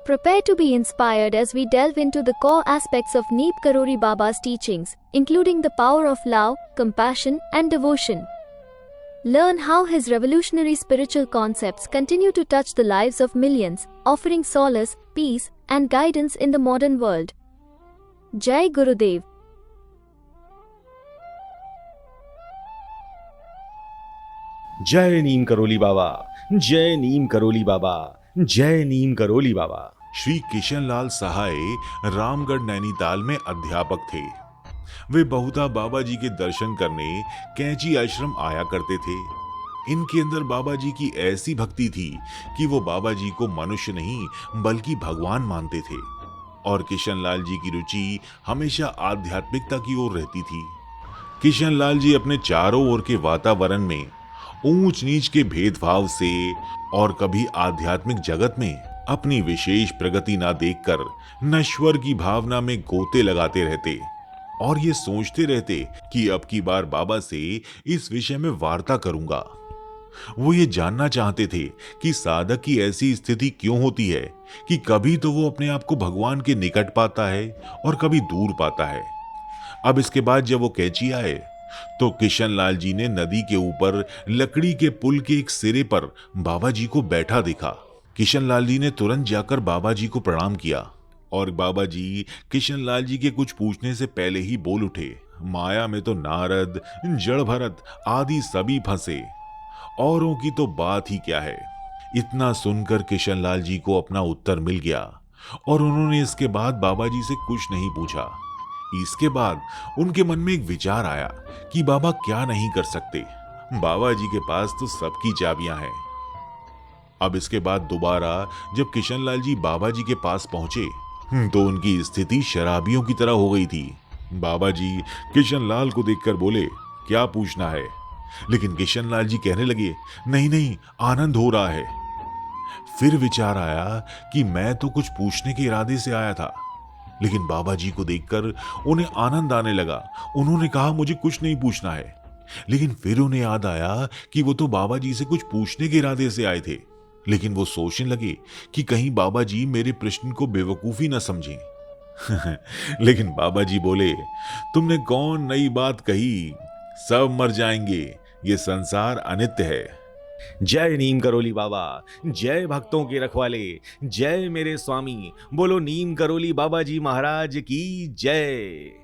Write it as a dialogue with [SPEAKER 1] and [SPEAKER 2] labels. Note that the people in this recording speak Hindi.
[SPEAKER 1] Prepare to be inspired as we delve into the core aspects of Neem Karoli Baba's teachings, including the power of love, compassion, and devotion. Learn how his revolutionary spiritual concepts continue to touch the lives of millions, offering solace, peace, and guidance in the modern world. Jai Gurudev.
[SPEAKER 2] जय नीम करोली बाबा, जय नीम करोली बाबा, जय नीम करोली बाबा।
[SPEAKER 3] श्री किशन लाल सहाय रामगढ़ नैनीताल में अध्यापक थे। वे बहुधा बाबा जी के दर्शन करने कैंची आश्रम आया करते थे। इनके अंदर बाबा जी की ऐसी भक्ति थी कि वो बाबा जी को मनुष्य नहीं बल्कि भगवान मानते थे। और किशन लाल जी की रुचि हमेशा आध्यात्मिकता की ओर रहती थी। किशन लाल जी अपने चारों ओर के वातावरण में ऊंच नीच के भेदभाव से और कभी आध्यात्मिक जगत में अपनी विशेष प्रगति ना देखकर नश्वर की भावना में गोते लगाते रहते और ये सोचते रहते कि अब की बार बाबा से इस विषय में वार्ता करूंगा। वो ये जानना चाहते थे कि साधक की ऐसी स्थिति क्यों होती है कि कभी तो वो अपने आप को भगवान के निकट पाता है और कभी दूर पाता है। अब इसके बाद जब वो कैंची आए तो किशन लाल जी ने नदी के ऊपर लकड़ी के पुल के एक सिरे पर बाबा जी को बैठा देखा। किशन लाल जी ने तुरंत जाकर बाबा जी को प्रणाम किया और बाबा जी किशन लाल जी के कुछ पूछने से पहले ही बोल उठे, माया में तो नारद, जड़ भरत आदि सभी फंसे, औरों की तो बात ही क्या है। इतना सुनकर किशन लाल जी को अपना उत्तर मिल गया और उन्होंने इसके बाद बाबा जी से कुछ नहीं पूछा। इसके बाद उनके मन में एक विचार आया कि बाबा क्या नहीं कर सकते, बाबा जी के पास तो सबकी चाबियां हैं। अब इसके बाद दोबारा जब किशन लाल जी बाबा जी के पास पहुंचे तो उनकी स्थिति शराबियों की तरह हो गई थी। बाबा जी किशन लाल को देखकर बोले, क्या पूछना है? लेकिन किशन लाल जी कहने लगे, नहीं नहीं, आनंद हो रहा है। फिर विचार आया कि मैं तो कुछ पूछने के इरादे से आया था, लेकिन बाबा जी को देखकर उन्हें आनंद आने लगा। उन्होंने कहा, मुझे कुछ नहीं पूछना है। लेकिन फिर उन्हें याद आया कि वो तो बाबा जी से कुछ पूछने के इरादे से आए थे। लेकिन वो सोचने लगे कि कहीं बाबा जी मेरे प्रश्न को बेवकूफी न समझें। लेकिन बाबा जी बोले, तुमने कौन नई बात कही, सब मर जाएंगे, ये संसार अनित्य है।
[SPEAKER 2] जय नीम करोली बाबा, जय भक्तों के रखवाले, जय मेरे स्वामी। बोलो नीम करोली बाबा जी महाराज की जय।